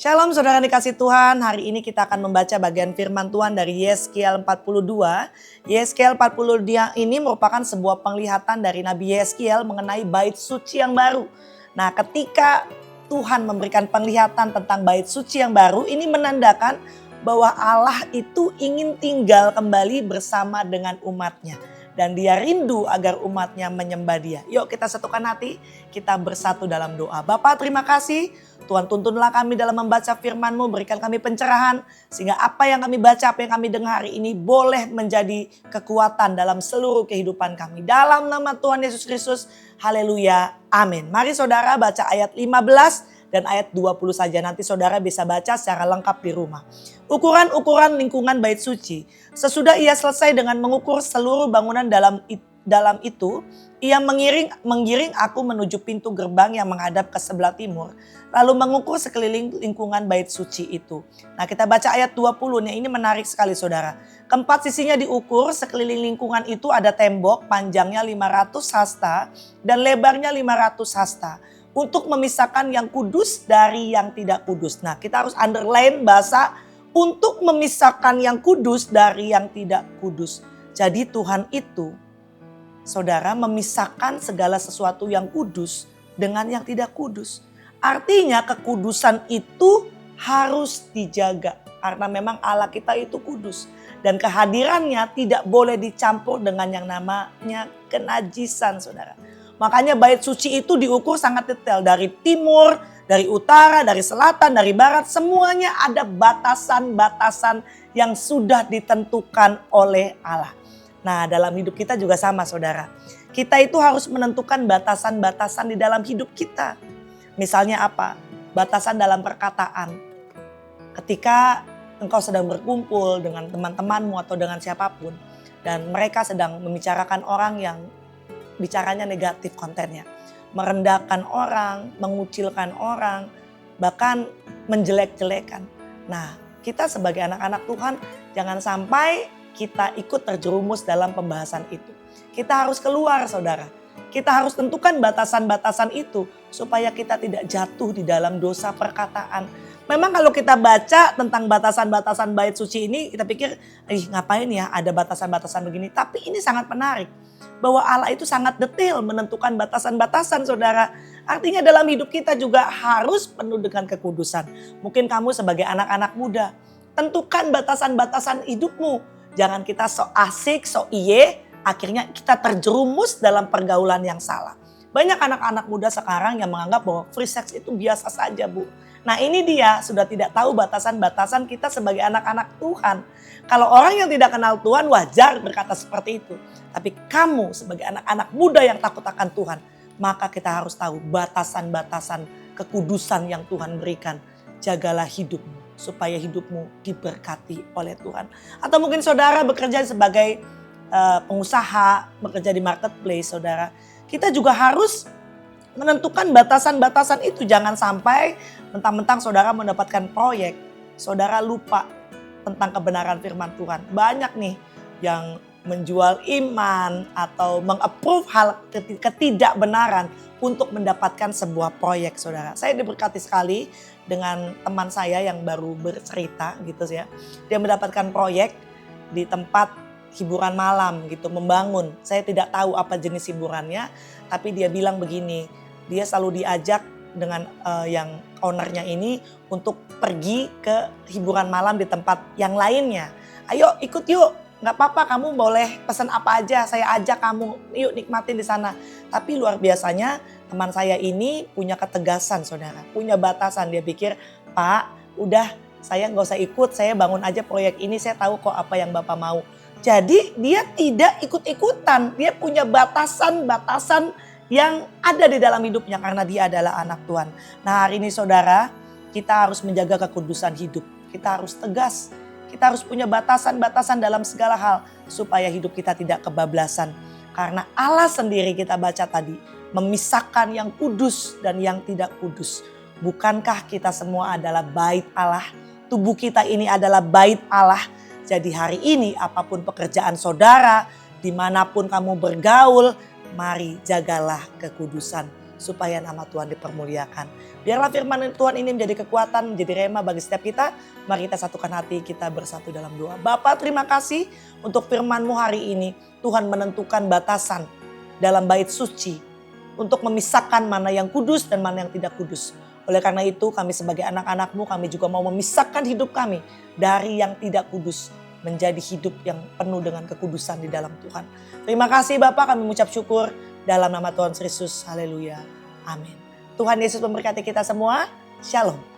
Shalom saudara dikasih Tuhan, hari ini kita akan membaca bagian firman Tuhan dari Yeskiel 42. Yeskiel 42 ini merupakan sebuah penglihatan dari Nabi Yeskiel mengenai bait suci yang baru. Nah, ketika Tuhan memberikan penglihatan tentang bait suci yang baru, ini menandakan bahwa Allah itu ingin tinggal kembali bersama dengan umatnya. Dan dia rindu agar umatnya menyembah dia. Yuk kita satukan hati, kita bersatu dalam doa. Bapa, terima kasih. Tuhan, tuntunlah kami dalam membaca firman-Mu, berikan kami pencerahan. Sehingga apa yang kami baca, apa yang kami dengar hari ini boleh menjadi kekuatan dalam seluruh kehidupan kami. Dalam nama Tuhan Yesus Kristus, haleluya, amin. Mari saudara baca ayat 15 dan ayat 20 saja. Nanti saudara bisa baca secara lengkap di rumah. Ukuran-ukuran lingkungan bait suci. Sesudah ia selesai dengan mengukur seluruh bangunan dalam itu, ia menggiring aku menuju pintu gerbang yang menghadap ke sebelah timur. Lalu mengukur sekeliling lingkungan bait suci itu. Nah, kita baca ayat 20 nih, ini menarik sekali saudara. Keempat sisinya diukur, sekeliling lingkungan itu ada tembok panjangnya 500 hasta dan lebarnya 500 hasta. Untuk memisahkan yang kudus dari yang tidak kudus. Nah, kita harus underline bahasa untuk memisahkan yang kudus dari yang tidak kudus. Jadi Tuhan itu, saudara, memisahkan segala sesuatu yang kudus dengan yang tidak kudus. Artinya kekudusan itu harus dijaga. Karena memang Allah kita itu kudus. Dan kehadirannya tidak boleh dicampur dengan yang namanya kenajisan, saudara. Makanya bait suci itu diukur sangat detail. Dari timur, dari utara, dari selatan, dari barat. Semuanya ada batasan-batasan yang sudah ditentukan oleh Allah. Nah, dalam hidup kita juga sama saudara. Kita itu harus menentukan batasan-batasan di dalam hidup kita. Misalnya apa? Batasan dalam perkataan. Ketika engkau sedang berkumpul dengan teman-temanmu atau dengan siapapun. Dan mereka sedang membicarakan orang yang bicaranya negatif kontennya. Merendahkan orang, mengucilkan orang, bahkan menjelek-jelekan. Nah, kita sebagai anak-anak Tuhan jangan sampai kita ikut terjerumus dalam pembahasan itu. Kita harus keluar saudara. Kita harus tentukan batasan-batasan itu supaya kita tidak jatuh di dalam dosa perkataan. Memang kalau kita baca tentang batasan-batasan bait suci ini kita pikir, ngapain ya ada batasan-batasan begini. Tapi ini sangat menarik. Bahwa Allah itu sangat detail menentukan batasan-batasan saudara. Artinya dalam hidup kita juga harus penuh dengan kekudusan. Mungkin kamu sebagai anak-anak muda, tentukan batasan-batasan hidupmu. Jangan kita so asik, so iye, akhirnya kita terjerumus dalam pergaulan yang salah. Banyak anak-anak muda sekarang yang menganggap bahwa free sex itu biasa saja bu. Nah ini dia sudah tidak tahu batasan-batasan kita sebagai anak-anak Tuhan. Kalau orang yang tidak kenal Tuhan wajar berkata seperti itu. Tapi kamu sebagai anak-anak muda yang takut akan Tuhan. Maka kita harus tahu batasan-batasan kekudusan yang Tuhan berikan. Jagalah hidupmu supaya hidupmu diberkati oleh Tuhan. Atau mungkin saudara bekerja sebagai pengusaha, bekerja di marketplace saudara. Kita juga harus menentukan batasan-batasan itu. Jangan sampai mentang-mentang saudara mendapatkan proyek, saudara lupa tentang kebenaran firman Tuhan. Banyak nih yang menjual iman atau meng-approve hal ketidakbenaran untuk mendapatkan sebuah proyek saudara. Saya diberkati sekali dengan teman saya yang baru bercerita gitu ya. Dia mendapatkan proyek di tempat hiburan malam gitu, membangun. Saya tidak tahu apa jenis hiburannya, tapi dia bilang begini, dia selalu diajak dengan yang ownernya ini untuk pergi ke hiburan malam di tempat yang lainnya. Ayo ikut yuk, gak apa-apa kamu boleh pesan apa aja, saya ajak kamu, yuk nikmatin di sana. Tapi luar biasanya teman saya ini punya ketegasan saudara, punya batasan. Dia pikir, Pak udah saya gak usah ikut, saya bangun aja proyek ini, saya tahu kok apa yang Bapak mau. Jadi dia tidak ikut-ikutan, dia punya batasan-batasan yang ada di dalam hidupnya karena dia adalah anak Tuhan. Nah hari ini saudara, kita harus menjaga kekudusan hidup. Kita harus tegas, kita harus punya batasan-batasan dalam segala hal supaya hidup kita tidak kebablasan. Karena Allah sendiri kita baca tadi, memisahkan yang kudus dan yang tidak kudus. Bukankah kita semua adalah bait Allah? Tubuh kita ini adalah bait Allah. Jadi hari ini apapun pekerjaan saudara, dimanapun kamu bergaul, Mari jagalah kekudusan supaya nama Tuhan dipermuliakan. Biarlah firman Tuhan ini menjadi kekuatan, menjadi rema bagi setiap kita. Mari kita satukan hati, kita bersatu dalam doa. Bapa, terima kasih untuk firman-Mu hari ini. Tuhan menentukan batasan dalam bait suci untuk memisahkan mana yang kudus dan mana yang tidak kudus. Oleh karena itu kami sebagai anak-anak-Mu, kami juga mau memisahkan hidup kami dari yang tidak kudus menjadi hidup yang penuh dengan kekudusan di dalam Tuhan. Terima kasih Bapak, kami mengucap syukur dalam nama Tuhan Yesus. Haleluya. Amin. Tuhan Yesus memberkati kita semua. Shalom.